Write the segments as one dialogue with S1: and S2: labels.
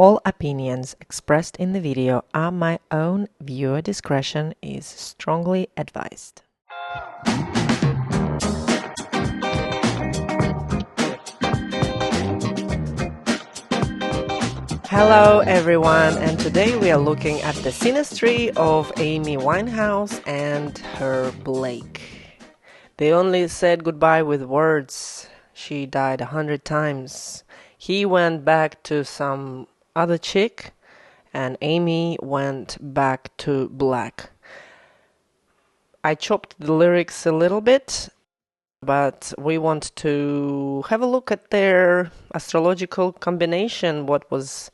S1: All opinions expressed in the video are my own. Viewer discretion is strongly advised. Hello everyone, and today we are looking at the synastry of Amy Winehouse and her Blake. They only said goodbye with words. She died 100 times. He went back to some other chick, and Amy went back to black. I chopped the lyrics a little bit, but we want to have a look at their astrological combination, what was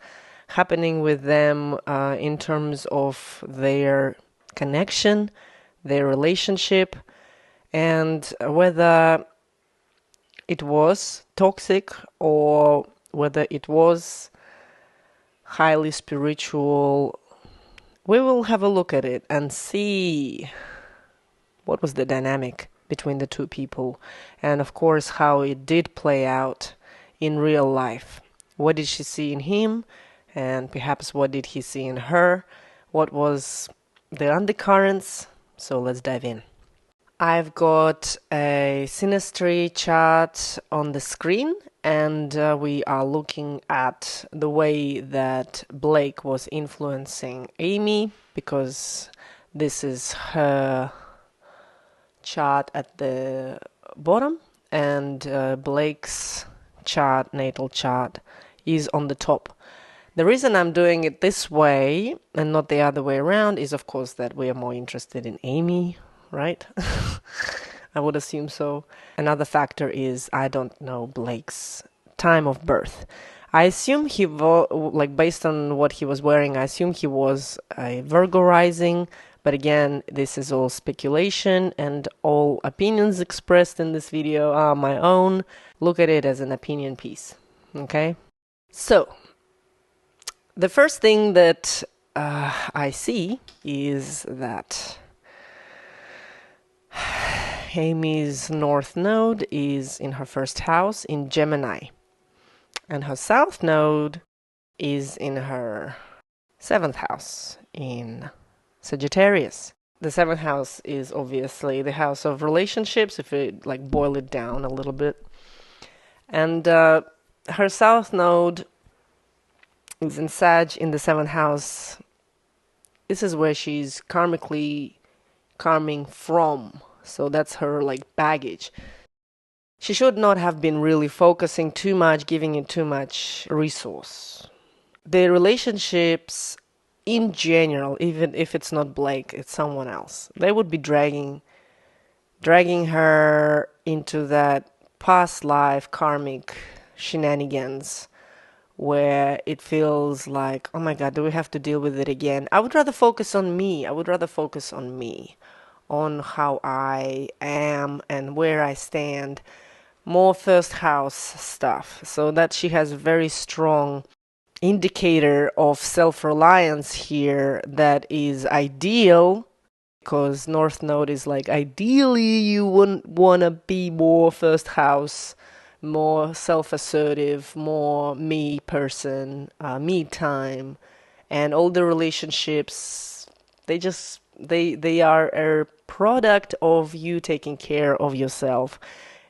S1: happening with them in terms of their connection, their relationship, and whether it was toxic or whether it was highly spiritual. We will have a look at it and see what was the dynamic between the two people, and of course how it did play out in real life. What did she see in him, and perhaps what did he see in her? What was the undercurrents? So let's dive in. I've got a synastry chart on the screen, and we are looking at the way that Blake was influencing Amy, because this is her chart at the bottom, and Blake's chart, natal chart, is on the top. The reason I'm doing it this way and not the other way around is, of course, that we are more interested in Amy, right? I would assume so. Another factor is I don't know Blake's time of birth. I assume he based on what he was wearing, I assume he was a Virgo rising, but again, this is all speculation, and all opinions expressed in this video are my own. Look at it as an opinion piece, okay? So, the first thing that I see is that Amy's north node is in her first house in Gemini, and her south node is in her seventh house in Sagittarius. The seventh house is obviously the house of relationships, if it boil it down a little bit. And her south node is in Sag in the seventh house. This is where she's karmically karming from. So that's her baggage. She should not have been really focusing too much, giving it too much resource. The relationships in general, even if it's not Blake, it's someone else, they would be dragging her into that past life karmic shenanigans where it feels like, oh my god, do we have to deal with it again? I would rather focus on me. On how I am and where I stand. More first house stuff. So that she has a very strong indicator of self-reliance here that is ideal, because North Node is ideally you wouldn't want to be more first house, more self-assertive, more me person, me time, and all the relationships, they are a product of you taking care of yourself.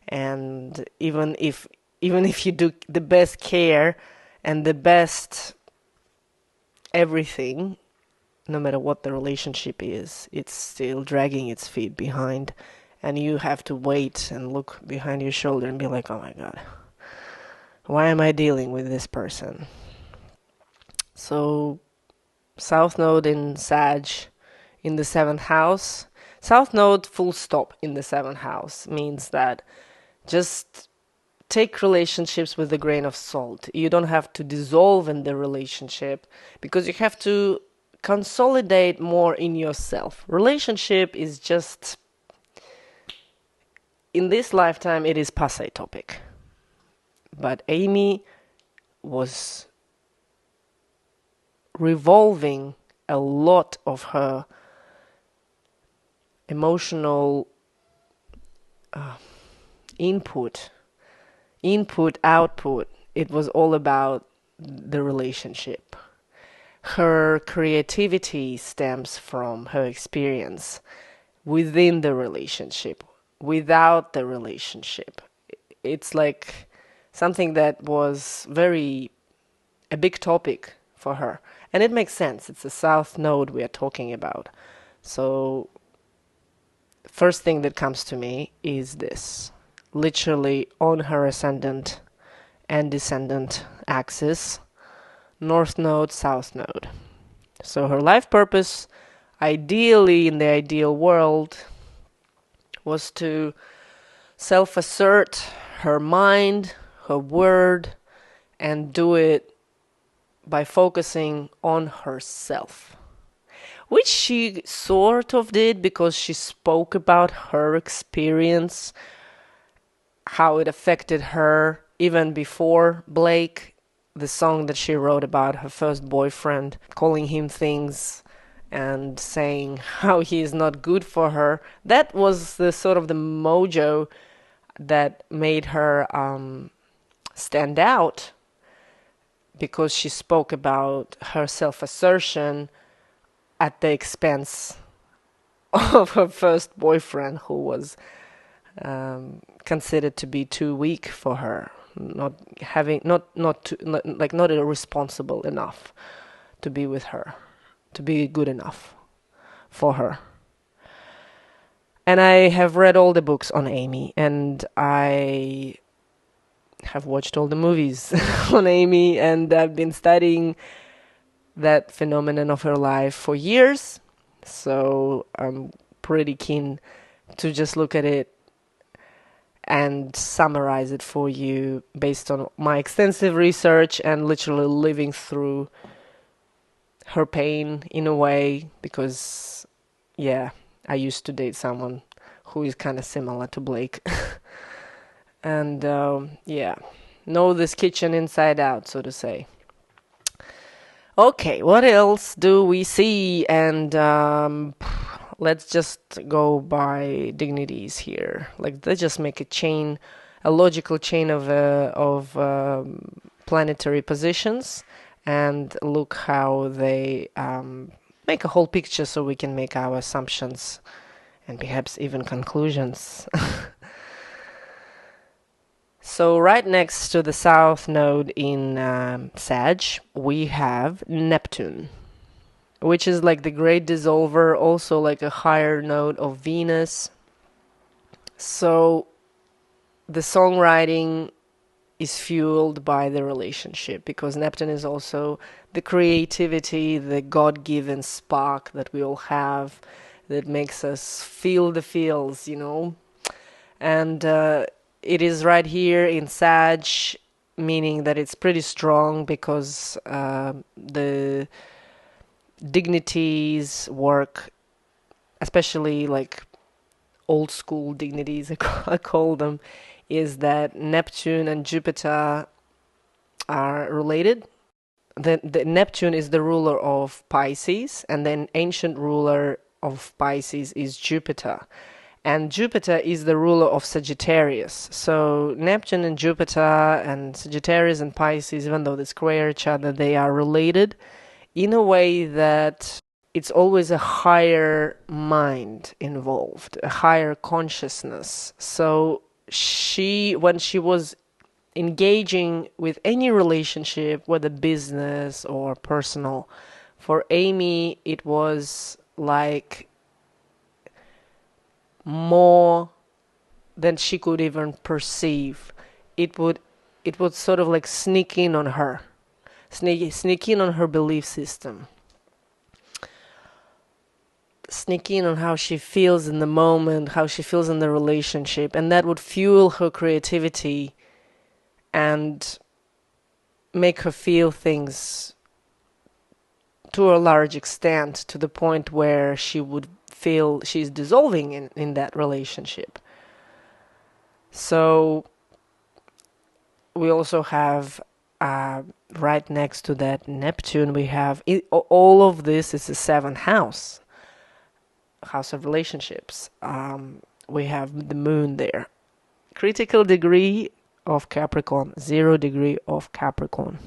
S1: And even if you do the best care and the best everything, no matter what the relationship is, it's still dragging its feet behind, and you have to wait and look behind your shoulder and be like, oh my god, why am I dealing with this person? So South Node in Sag in the seventh house. South Node full stop in the seventh house means that just take relationships with a grain of salt. You don't have to dissolve in the relationship, because you have to consolidate more in yourself. Relationship is just, in this lifetime, it is passé topic. But Amy was revolving a lot of her emotional input, output. It was all about the relationship. Her creativity stems from her experience within the relationship, without the relationship. It's like something that was a big topic for her. And it makes sense. It's the south node we are talking about. So, first thing that comes to me is this. Literally on her ascendant and descendant axis, north node, south node. So her life purpose, ideally in the ideal world, was to self-assert her mind, her word, and do it by focusing on herself. Which she sort of did because she spoke about her experience, how it affected her even before Blake, the song that she wrote about her first boyfriend, calling him things and saying how he is not good for her. That was the sort of the mojo that made her stand out, because she spoke about her self-assertion at the expense of her first boyfriend, who was considered to be too weak for her, not irresponsible enough to be with her, to be good enough for her. And I have read all the books on Amy, and I have watched all the movies on Amy, and I've been studying that phenomenon of her life for years. So I'm pretty keen to just look at it and summarize it for you based on my extensive research and literally living through her pain in a way, because I used to date someone who is kind of similar to Blake. And know this kitchen inside out, so to say. Okay, what else do we see? And let's just go by dignities here. Let's just make a logical chain of planetary positions, and look how they make a whole picture, so we can make our assumptions and perhaps even conclusions. So right next to the south node in Sag, we have Neptune, which is like the great dissolver, also like a higher node of Venus. So the songwriting is fueled by the relationship, because Neptune is also the creativity, the God-given spark that we all have, that makes us feel the feels, And it is right here in Sag, meaning that it's pretty strong, because the dignities work, especially like old school dignities, I call them, is that Neptune and Jupiter are related. The Neptune is the ruler of Pisces, and then ancient ruler of Pisces is Jupiter. And Jupiter is the ruler of Sagittarius. So Neptune and Jupiter and Sagittarius and Pisces, even though they square each other, they are related in a way that it's always a higher mind involved, a higher consciousness. So when she was engaging with any relationship, whether business or personal, for Amy, it was like more than she could even perceive. It would sort of like sneak in on her, sneak in on her belief system, sneak in on how she feels in the moment, how she feels in the relationship, and that would fuel her creativity and make her feel things to a large extent, to the point where she would feel she's dissolving in that relationship. So we also have right next to that Neptune, we have all of this is the seventh house of relationships. We have the moon there, critical degree of Capricorn, 0 degree of Capricorn.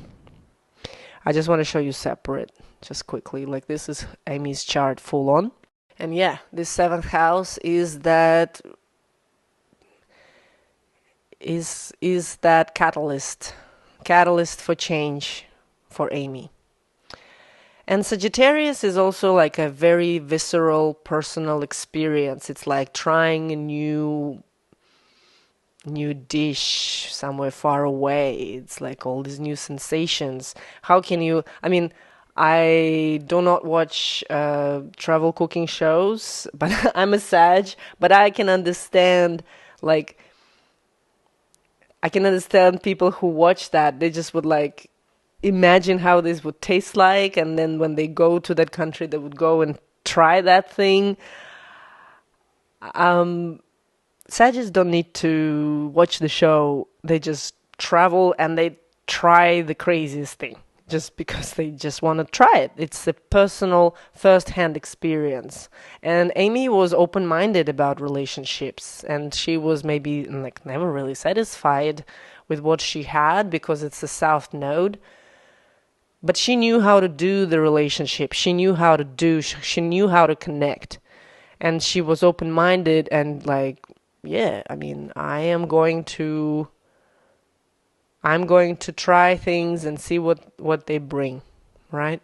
S1: I just want to show you separate, just quickly. Like, this is Amy's chart full on. And yeah, this 7th house is that catalyst for change for Amy. And Sagittarius is also like a very visceral, personal experience. It's like trying a new dish somewhere far away. It's like all these new sensations. How can you, I mean, I do not watch travel cooking shows, but I'm a Sag, but I can understand, like, I can understand people who watch that. They just would like imagine how this would taste like, and then when they go to that country, they would go and try that thing. Sagittarius don't need to watch the show. They just travel and they try the craziest thing just because they just want to try it. It's a personal first-hand experience. And Amy was open-minded about relationships, and she was maybe like never really satisfied with what she had because it's a South Node. But she knew how to do the relationship. She knew how to connect. And she was open-minded and like, yeah, I mean, I'm going to try things and see what they bring, right?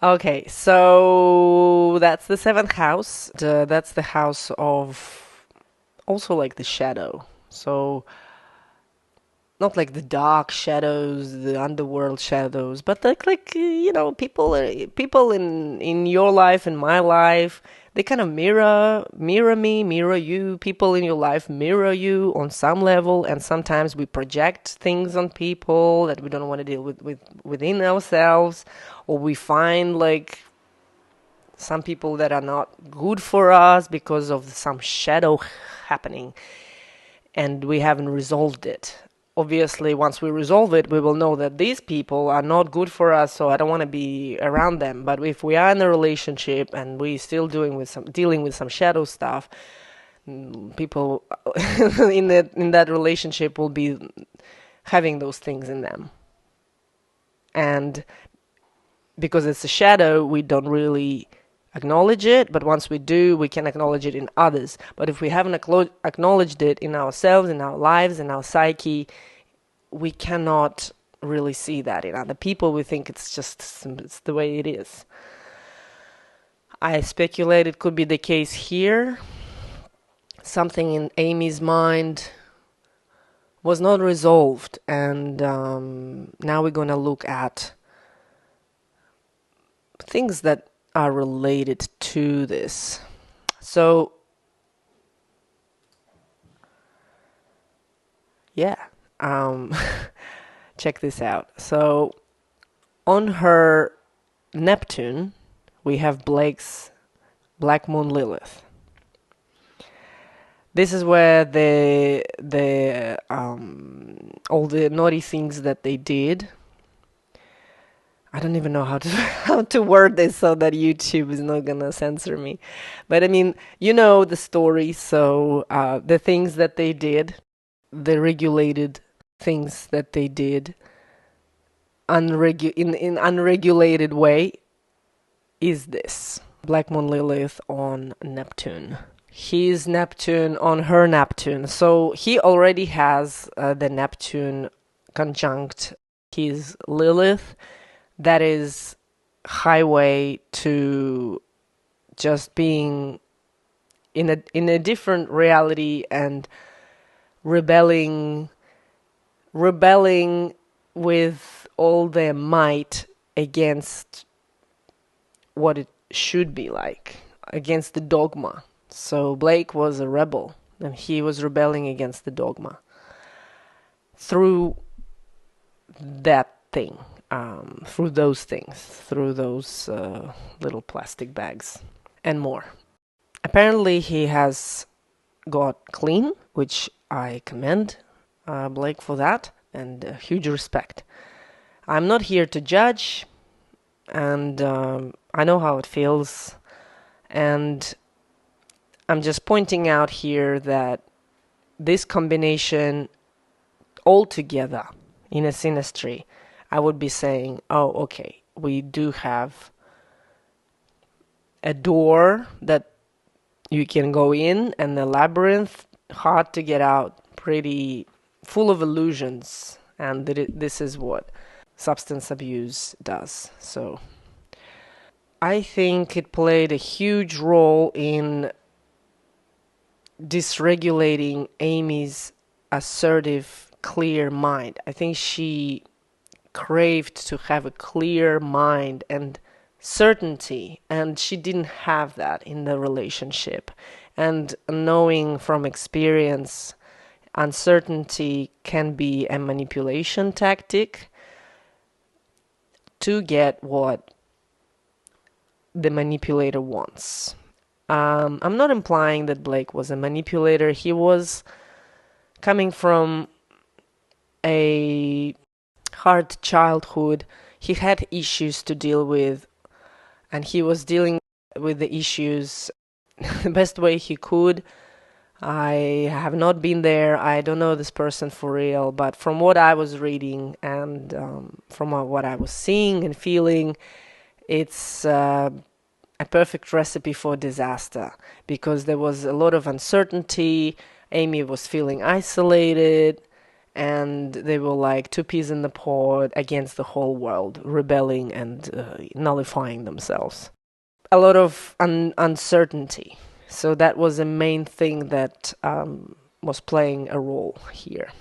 S1: Okay, so that's the 7th house. That's the house of also like the shadow. So not like the dark shadows, the underworld shadows, but like you know, people in your life and my life, they kind of mirror me, mirror you. People in your life mirror you on some level, and sometimes we project things on people that we don't want to deal with within ourselves, or we find like some people that are not good for us because of some shadow happening, and we haven't resolved it. Obviously, once we resolve it, we will know that these people are not good for us, so I don't want to be around them. But if we are in a relationship and we still dealing with some shadow stuff, people in that relationship will be having those things in them. And because it's a shadow, we don't really acknowledge it, but once we do, we can acknowledge it in others. But if we haven't acknowledged it in ourselves, in our lives, in our psyche, we cannot really see that in other people. We think it's the way it is. I speculate it could be the case here. Something in Amy's mind was not resolved, and now we're going to look at things that are related to this. So yeah, check this out. So on her Neptune, we have Blake's Black Moon Lilith. This is where all the naughty things that they did. I don't even know how to word this so that YouTube is not gonna censor me. But I mean, you know the story. So the things that they did, the regulated things that they did, in unregulated way, is this Black Moon Lilith on Neptune. His Neptune on her Neptune. So he already has the Neptune conjunct his Lilith. That is highway to just being in a different reality and rebelling with all their might against what it should be like, against the dogma. So Blake was a rebel, and he was rebelling against the dogma through that thing. Through those things, through those little plastic bags and more. Apparently he has got clean, which I commend Blake for that, and huge respect. I'm not here to judge, and I know how it feels, and I'm just pointing out here that this combination altogether in a synastry, I would be saying, oh, okay, we do have a door that you can go in, and the labyrinth, hard to get out, pretty full of illusions. And this is what substance abuse does. So I think it played a huge role in dysregulating Amy's assertive, clear mind. I think she craved to have a clear mind and certainty, and she didn't have that in the relationship. And knowing from experience, uncertainty can be a manipulation tactic to get what the manipulator wants. I'm not implying that Blake was a manipulator. He was coming from a hard childhood. He had issues to deal with, and he was dealing with the issues the best way he could. I have not been there. I don't know this person for real, but from what I was reading and from what I was seeing and feeling, it's a perfect recipe for disaster, because there was a lot of uncertainty. Amy was feeling isolated, and they were like two peas in the pod against the whole world, rebelling and nullifying themselves. A lot of uncertainty. So that was the main thing that was playing a role here.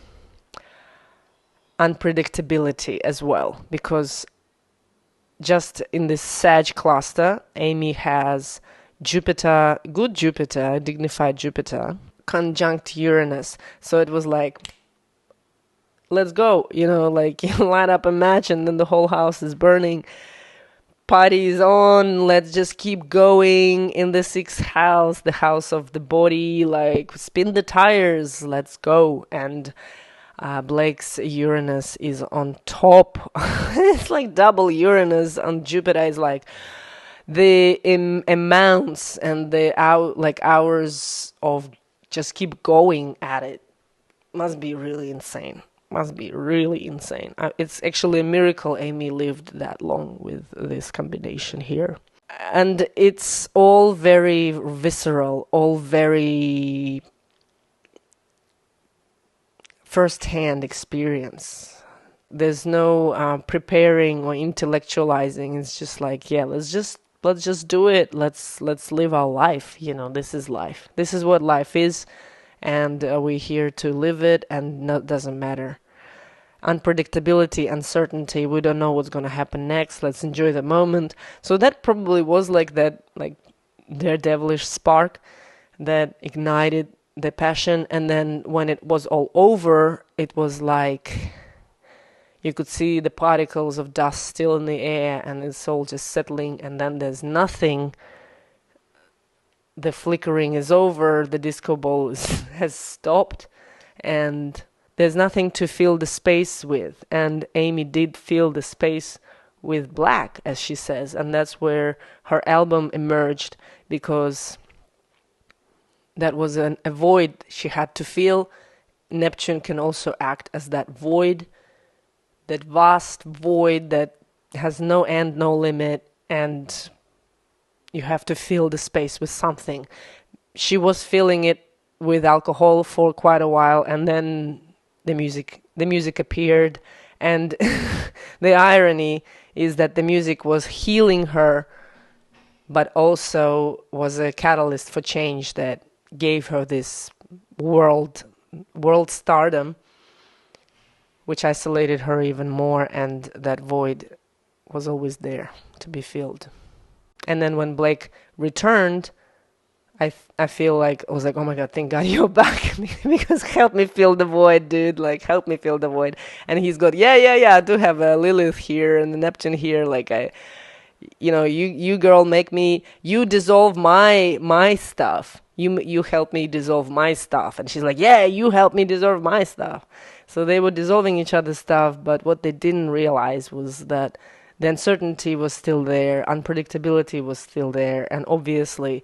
S1: Unpredictability as well, because just in this Sag cluster, Amy has Jupiter, good Jupiter, dignified Jupiter, conjunct Uranus. So it was like, let's go, like you light up a match and then the whole house is burning. Party's on, let's just keep going in the 6th house, the house of the body, like spin the tires, let's go. And Blake's Uranus is on top. It's like double Uranus on Jupiter. Is like the amounts and the hours of just keep going at it must be really insane. It's actually a miracle Amy lived that long with this combination here. And it's all very visceral, all very first-hand experience. There's no preparing or intellectualizing. It's just like, yeah, let's just do it. Let's live our life. This is life. This is what life is, and we're here to live it, and it doesn't matter. Unpredictability, uncertainty. We don't know what's gonna happen next. Let's enjoy the moment. So that probably was like that, like daredevilish spark that ignited the passion, and then when it was all over, it was like you could see the particles of dust still in the air, and it's all just settling, and then there's nothing. The flickering is over, the disco ball has stopped, and there's nothing to fill the space with. And Amy did fill the space with black, as she says, and that's where her album emerged, because that was a void she had to fill. Neptune can also act as that void, that vast void that has no end, no limit, and you have to fill the space with something. She was filling it with alcohol for quite a while, and then the music appeared, and the irony is that the music was healing her, but also was a catalyst for change that gave her this world stardom, which isolated her even more, and that void was always there to be filled. And then when Blake returned, I feel like I was like, oh my god, thank God you're back, because help me fill the void, dude, like help me fill the void. And he's got I do have a Lilith here and the Neptune here, like you girl, you dissolve my stuff, you help me dissolve my stuff. And she's like, yeah, you help me dissolve my stuff. So they were dissolving each other's stuff, but what they didn't realize was that the uncertainty was still there, unpredictability was still there, and obviously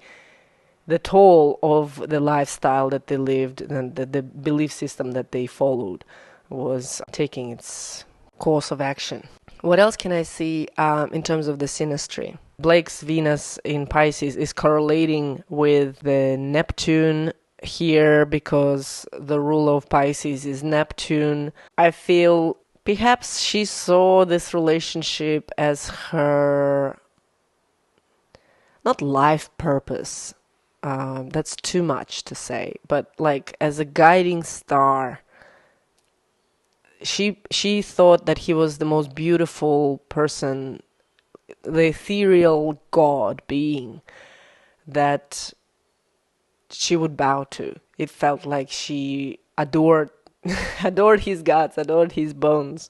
S1: the toll of the lifestyle that they lived and the belief system that they followed was taking its course of action. What else can I see in terms of the synastry? Blake's Venus in Pisces is correlating with the Neptune here because the ruler of Pisces is Neptune. I feel perhaps she saw this relationship as her, not life purpose, that's too much to say, but like as a guiding star. She thought that he was the most beautiful person, the ethereal god being that she would bow to. It felt like she adored adored his guts, adored his bones,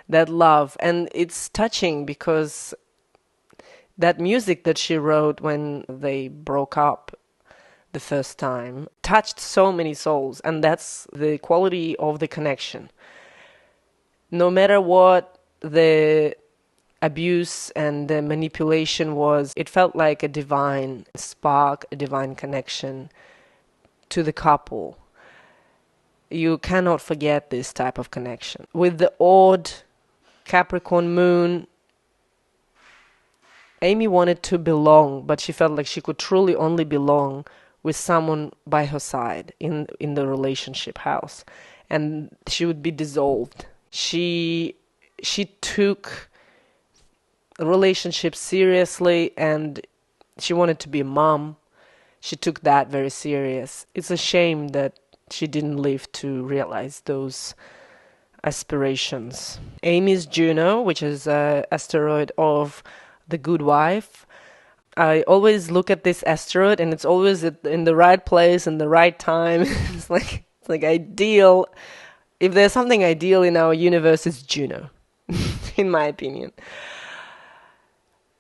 S1: that love. And it's touching because that music that she wrote when they broke up the first time touched so many souls, and that's the quality of the connection. No matter what the abuse and the manipulation was, it felt like a divine spark, a divine connection to the couple. You cannot forget this type of connection. With the odd Capricorn moon, Amy wanted to belong, but she felt like she could truly only belong with someone by her side in the relationship house, and she would be dissolved. She took relationships seriously, and she wanted to be a mom. She took that very serious. It's a shame that she didn't live to realize those aspirations. Amy's Juno, which is an asteroid of the good wife. I always look at this asteroid, and it's always in the right place and the right time. It's like ideal. If there's something ideal in our universe, it's Juno, in my opinion.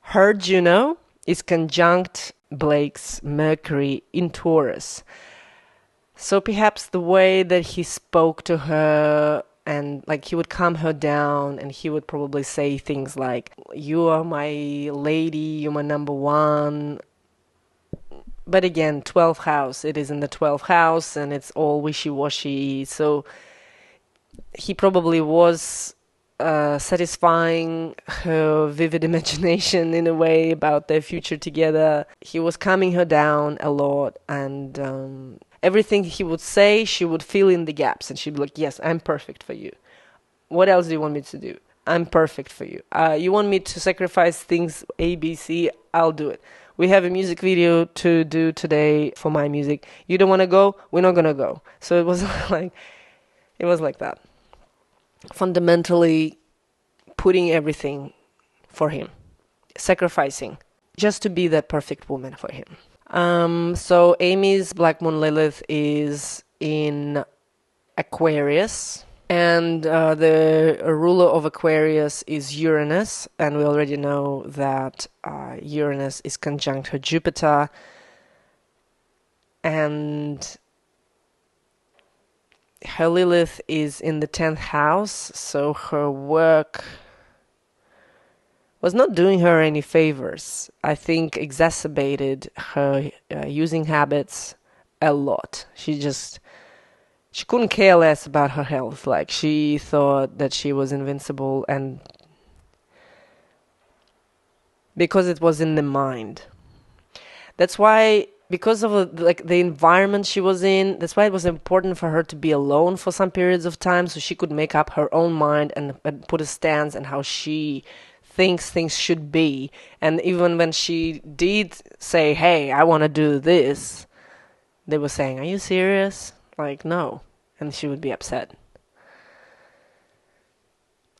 S1: Her Juno is conjunct Blake's Mercury in Taurus. So perhaps the way that he spoke to her, and like he would calm her down, and he would probably say things like, "You are my lady, you're my number one." But again, 12th house, it is in the 12th house, and it's all wishy-washy. So he probably was satisfying her vivid imagination in a way about their future together. He was calming her down a lot, and everything he would say, she would fill in the gaps, and she'd be like, "Yes, I'm perfect for you. What else do you want me to do? I'm perfect for you. You want me to sacrifice things A, B, C, I'll do it. We have a music video to do today for my music. You don't want to go? We're not going to go." So it was like that. Fundamentally putting everything for him, sacrificing just to be that perfect woman for him. So Amy's Black Moon Lilith is in Aquarius, and the ruler of Aquarius is Uranus, and we already know that Uranus is conjunct her Jupiter, and her Lilith is in the 10th house, so her work was not doing her any favors. I think exacerbated her using habits a lot. She couldn't care less about her health. Like, she thought that she was invincible, and because it was in the mind. That's why, because of the environment she was in, that's why it was important for her to be alone for some periods of time, so she could make up her own mind and put a stance on how she thinks things should be. And even when she did say, "Hey, I want to do this," they were saying, "Are you serious?" Like, no. And she would be upset.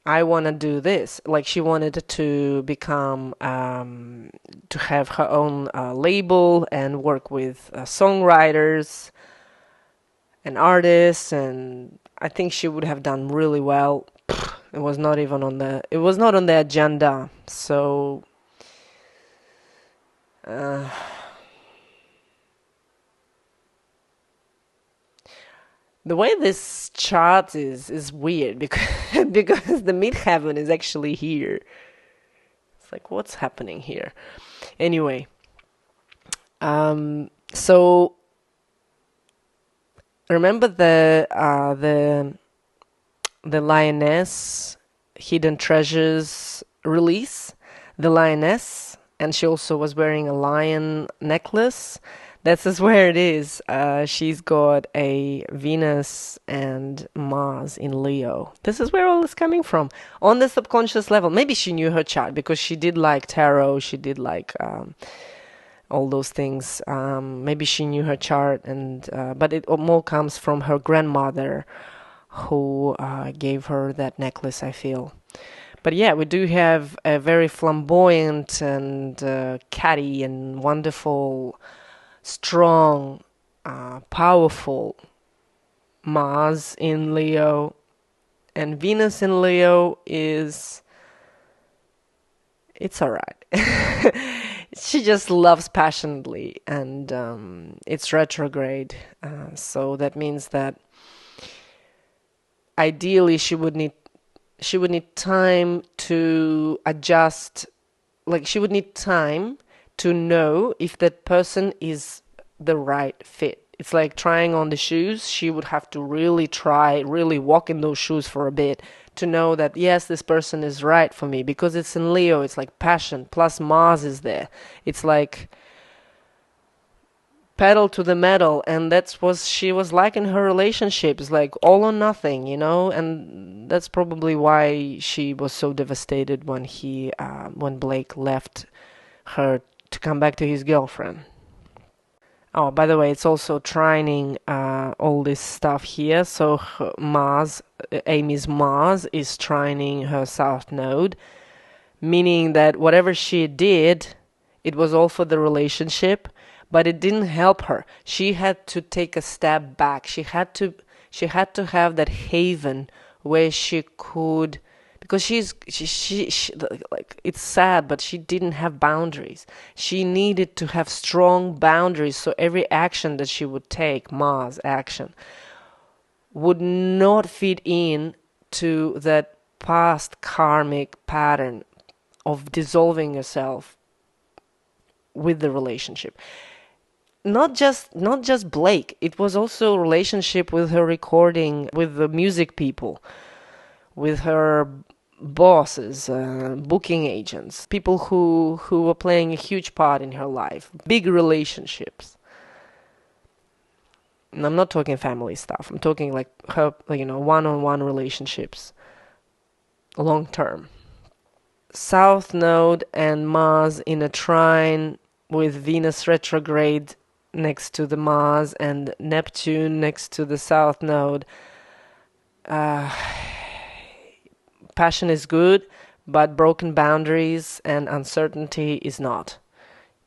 S1: "I want to do this." Like, she wanted to become, to have her own label and work with songwriters and artists, and I think she would have done really well. It was not on the agenda. So the way this chart is weird because because the midheaven is actually here. It's like, what's happening here? Anyway, so remember the Lioness Hidden Treasures release, The Lioness, and she also was wearing a lion necklace. This is where it is. She's got a Venus and Mars in Leo. This is where all this coming from. On the subconscious level, maybe she knew her chart because she did like tarot, she did like all those things. Maybe she knew her chart, and but it more comes from her grandmother who gave her that necklace, I feel. But yeah, we do have a very flamboyant and catty and wonderful, strong, powerful Mars in Leo, and Venus in Leo it's alright. She just loves passionately, and it's retrograde, so that means that ideally she would need time to adjust. Like, she would need time to know if that person is the right fit. It's like trying on the shoes. She would have to really walk in those shoes for a bit to know that, yes, this person is right for me, because it's in Leo. It's like passion plus Mars is there. It's like pedal to the metal, and that's what she was like in her relationships, like all or nothing, and that's probably why she was so devastated when Blake left her to come back to his girlfriend. Oh, by the way, it's also trining all this stuff here. So Amy's Mars is trining her South Node, meaning that whatever she did, it was all for the relationship, but it didn't help her. She had to take a step back. She had to have that haven where she could, because she like, it's sad, but she didn't have boundaries. She needed to have strong boundaries, so every action that she would take, Mars action, would not fit in to that past karmic pattern of dissolving yourself with the relationship. Not just Blake, it was also a relationship with her recording, with the music people, with her bosses, booking agents, people who were playing a huge part in her life, big relationships. And I'm not talking family stuff. I'm talking like her, one-on-one relationships, long term. South Node and Mars in a trine with Venus retrograde next to the Mars and Neptune next to the South Node. Passion is good, but broken boundaries and uncertainty is not.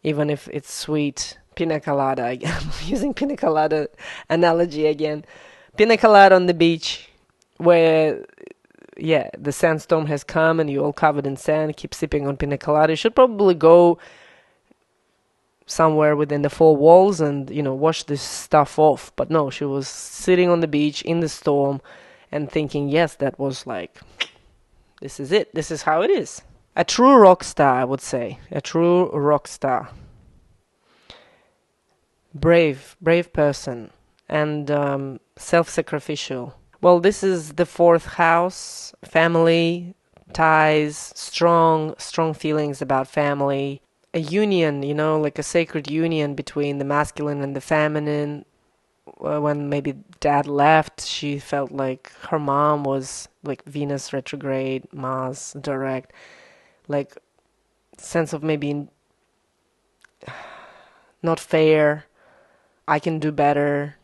S1: Even if it's sweet. Pina colada again. I'm using pina colada analogy again. Pina colada on the beach where, the sandstorm has come and you're all covered in sand, keep sipping on pina colada. You should probably go somewhere within the four walls and, wash this stuff off. But no, she was sitting on the beach in the storm and thinking, yes, that was like, this is it. This is how it is. A true rock star, I would say. A true rock star. Brave person. And self-sacrificial. Well, this is the fourth house. Family, ties, strong feelings about family. A union, like a sacred union between the masculine and the feminine. When maybe dad left, she felt like her mom was like Venus retrograde, Mars direct, like sense of maybe not fair, I can do better,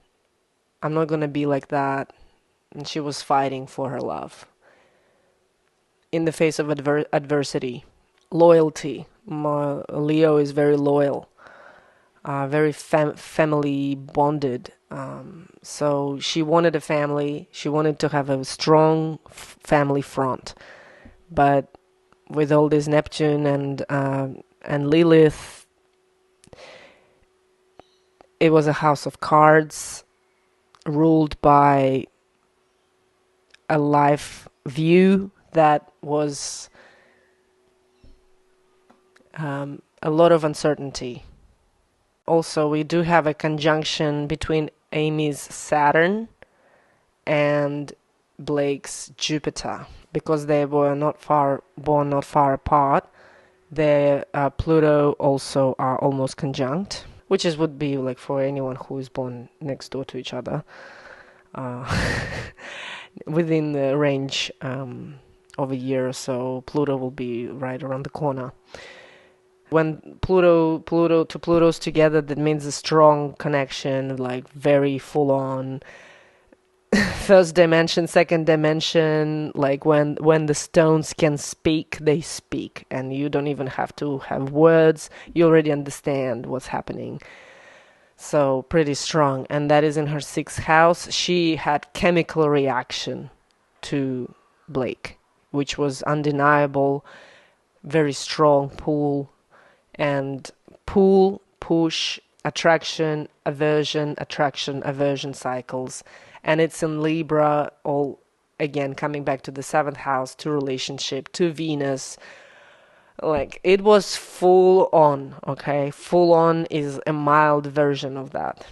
S1: I'm not gonna be like that. And she was fighting for her love in the face of adversity. Loyalty. Leo is very loyal, very family bonded. So she wanted a family. She wanted to have a strong family front. But with all this Neptune and Lilith, it was a house of cards ruled by a life view that was a lot of uncertainty. Also, we do have a conjunction between Amy's Saturn and Blake's Jupiter. because they were born not far apart, their Pluto also are almost conjunct, which would be like for anyone who is born next door to each other, within the range of a year or so. Pluto will be right around the corner. When Pluto to Pluto's together, that means a strong connection, like very full on. First dimension, second dimension, like when the stones can speak, they speak, and you don't even have to have words, you already understand what's happening. So pretty strong. And that is in her 6th house. She had chemical reaction to Blake, which was undeniable, very strong pull, and pull, push, attraction, aversion cycles. And it's in Libra, all again coming back to the 7th house, to relationship, to Venus. Like, it was full on, okay? Full on is a mild version of that.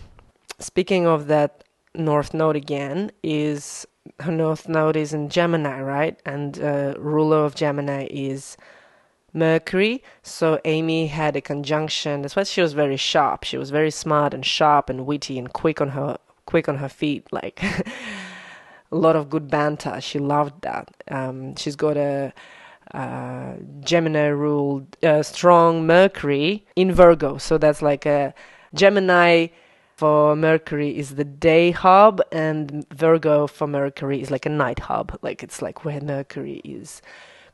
S1: Speaking of that North Node again, her North Node is in Gemini, right? And ruler of Gemini is Mercury. So Amy had a conjunction. That's why she was very sharp. She was very smart and sharp and witty and quick on her feet, like a lot of good banter. She loved that. She's got a Gemini ruled strong Mercury in Virgo, so that's like a Gemini for Mercury is the day hub, and Virgo for Mercury is like a night hub. Like, it's like where Mercury is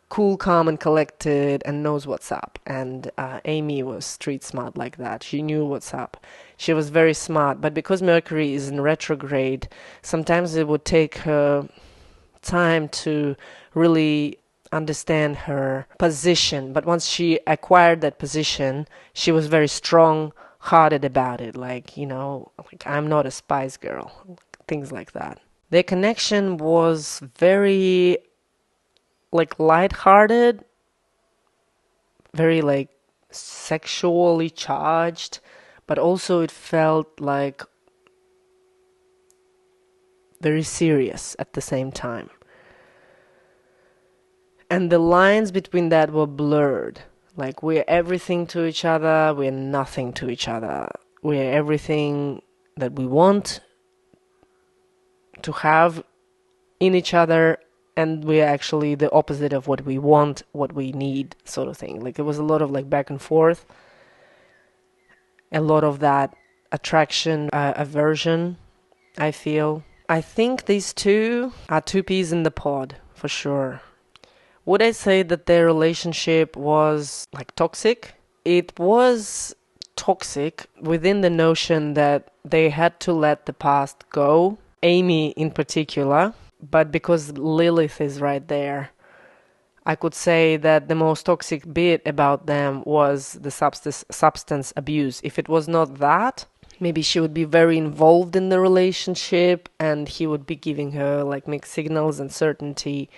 S1: cool, calm, and collected and knows what's up. And Amy was street smart like that. She knew what's up. She was very smart, but because Mercury is in retrograde, sometimes it would take her time to really understand her position. But once she acquired that position, she was very strong-hearted about it. Like, like, I'm not a spice girl. Things like that. Their connection was very like light-hearted, very like sexually charged, but also it felt like very serious at the same time. And the lines between that were blurred. Like, we're everything to each other, we're nothing to each other. We're everything that we want to have in each other, and we're actually the opposite of what we want, what we need, sort of thing. Like, it was a lot of like back and forth, a lot of that attraction, aversion, I feel. I think these two are two peas in the pod, for sure. Would I say that their relationship was like toxic? It was toxic within the notion that they had to let the past go, Amy in particular. But because Lilith is right there, I could say that the most toxic bit about them was the substance abuse. If it was not that, maybe she would be very involved in the relationship and he would be giving her like mixed signals and certainty.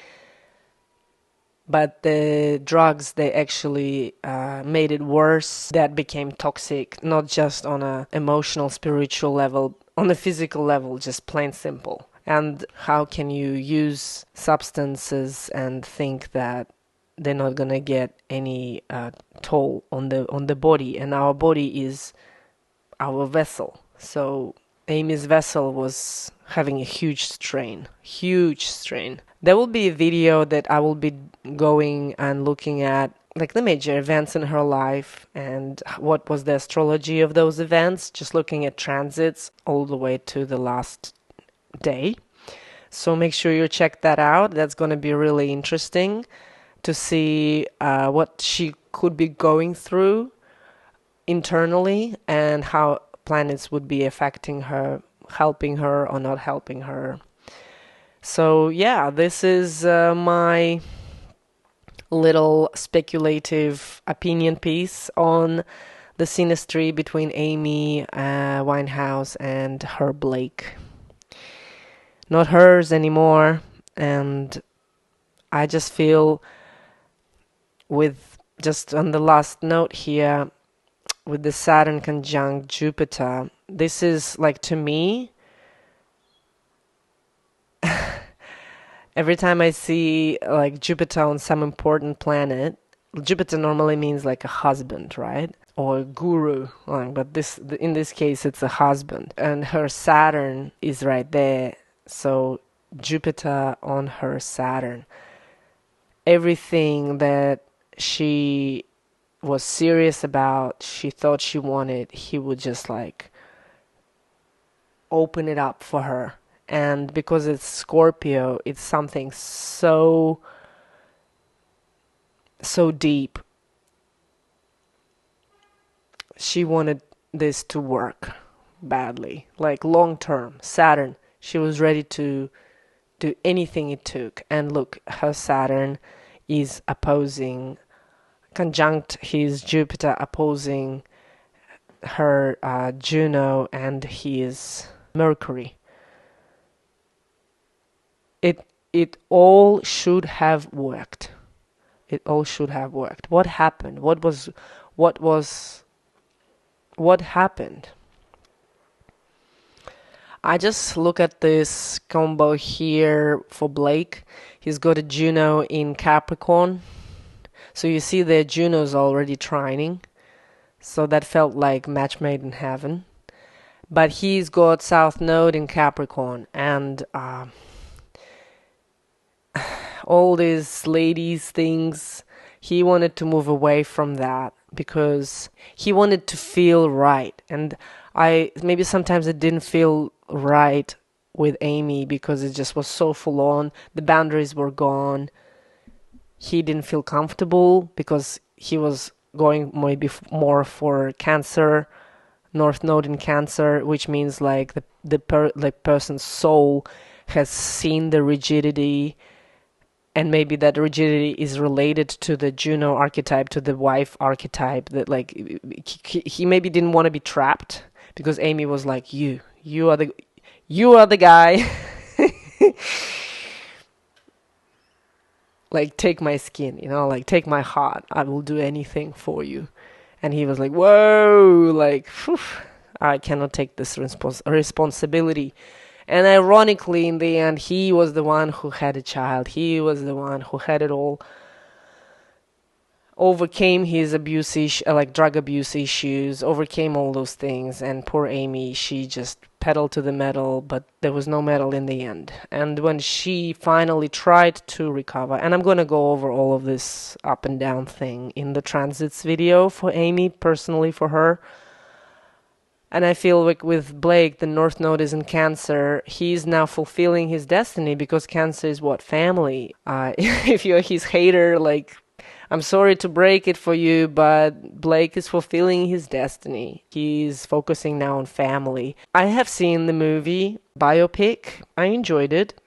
S1: But the drugs, they actually made it worse. That became toxic, not just on an emotional, spiritual level, on a physical level, just plain simple. And how can you use substances and think that they're not gonna get any toll on the body? And our body is our vessel. So Amy's vessel was having a huge strain. There will be a video that I will be going and looking at like the major events in her life and what was the astrology of those events, just looking at transits all the way to the last day. So make sure you check that out. That's going to be really interesting to see what she could be going through internally and how planets would be affecting her, helping her or not helping her. So yeah, this is my little speculative opinion piece on the synastry between Amy Winehouse and her Blake. Not hers anymore, and I just feel with, just on the last note here, with the Saturn conjunct Jupiter, this is like, to me, Every time I see like Jupiter on some important planet, Jupiter normally means like a husband, right? Or a guru, but in this case it's a husband. And her Saturn is right there, so Jupiter on her Saturn. Everything that she was serious about, she thought she wanted, he would just like open it up for her. And because it's Scorpio, it's something so deep. She wanted this to work badly, like long term. Saturn, she was ready to do anything it took. And look, her Saturn is opposing, conjunct his Jupiter, opposing her Juno and his Mercury. It all should have worked. It all should have worked. What happened? What happened? I just look at this combo here for Blake. He's got a Juno in Capricorn. So you see there Juno's already trining. So that felt like match made in heaven. But he's got South Node in Capricorn. And all these ladies things, he wanted to move away from that because he wanted to feel right. And maybe sometimes it didn't feel right with Amy because it just was so full on. The boundaries were gone. He didn't feel comfortable because he was going maybe more for Cancer, North Node in Cancer, which means like the person's soul has seen the rigidity. And maybe that rigidity is related to the Juno archetype, to the wife archetype, that like he maybe didn't want to be trapped because Amy was like, you are the guy. Like, take my skin, like take my heart. I will do anything for you. And he was like, whoa, like, whew, I cannot take this responsibility. And ironically, in the end, he was the one who had a child. He was the one who had it all. Overcame his drug abuse issues, overcame all those things. And poor Amy, she just pedaled to the metal, but there was no metal in the end. And when she finally tried to recover, and I'm going to go over all of this up and down thing in the transits video for Amy, personally for her. And I feel like with Blake, the North Node is in Cancer. He's now fulfilling his destiny because Cancer is what? Family. If you're his hater, like, I'm sorry to break it for you, but Blake is fulfilling his destiny. He's focusing now on family. I have seen the movie Biopic. I enjoyed it.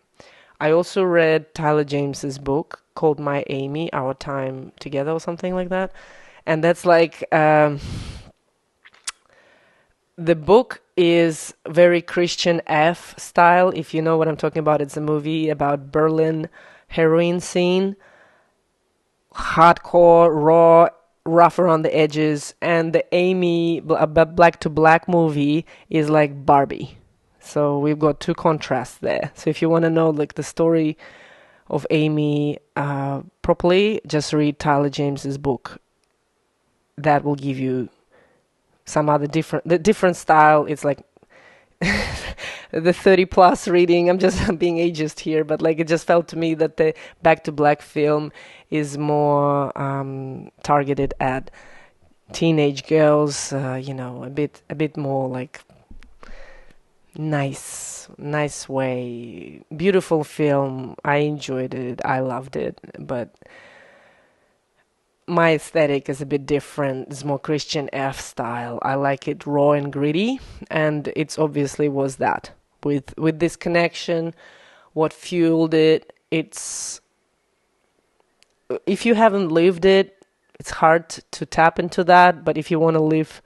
S1: I also read Tyler James's book called My Amy, Our Time Together or something like that. And that's like... the book is very Christian F style, if you know what I'm talking about. It's a movie about Berlin heroin scene. Hardcore, raw, rough around the edges. And the Amy Black to Black movie is like Barbie. So we've got two contrasts there. So if you want to know like the story of Amy properly, just read Tyler James's book. That will give you some other different style. It's like the 30 plus reading. I'm just being ageist here, but like it just felt to me that the Back to Black film is more targeted at teenage girls, a bit more like nice way. Beautiful film. I enjoyed it. I loved it, but my aesthetic is a bit different. It's more Christian F style. I like it raw and gritty, and it's obviously was that. With this connection, what fueled it, it's... If you haven't lived it, it's hard to tap into that, but if you want to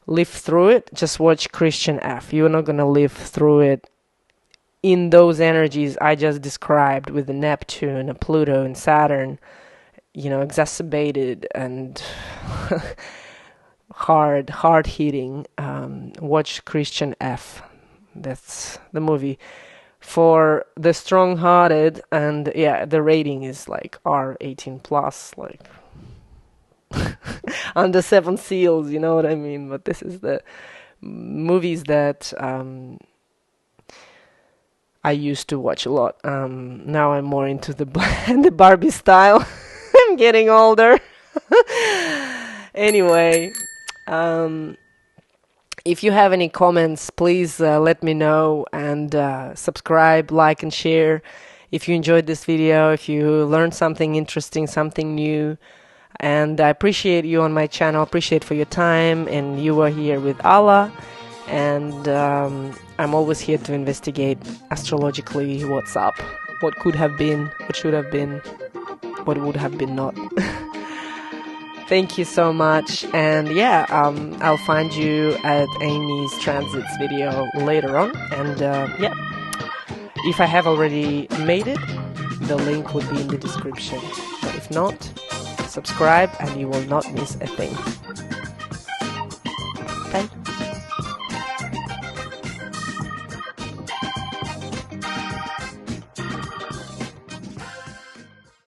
S1: live through it, just watch Christian F. You're not going to live through it in those energies I just described with the Neptune, Pluto, and Saturn. Exacerbated and hard hitting. Watch Christian F. That's the movie. for the strong-hearted, and yeah, the rating is like R18 plus, like under 7 seals, you know what I mean? But this is the movies that I used to watch a lot. Now I'm more into the the Barbie style. I'm getting older. Anyway, if you have any comments, please let me know, and subscribe, like, and share if you enjoyed this video, if you learned something interesting, something new. And I appreciate you on my channel, appreciate for your time, and you are here with Alla, and I'm always here to investigate astrologically what's up, what could have been, what should have been, what would have been not. Thank you so much, and yeah, I'll find you at Amy's transits video later on, and yeah, if I have already made it, the link would be in the description, but if not, subscribe and you will not miss a thing.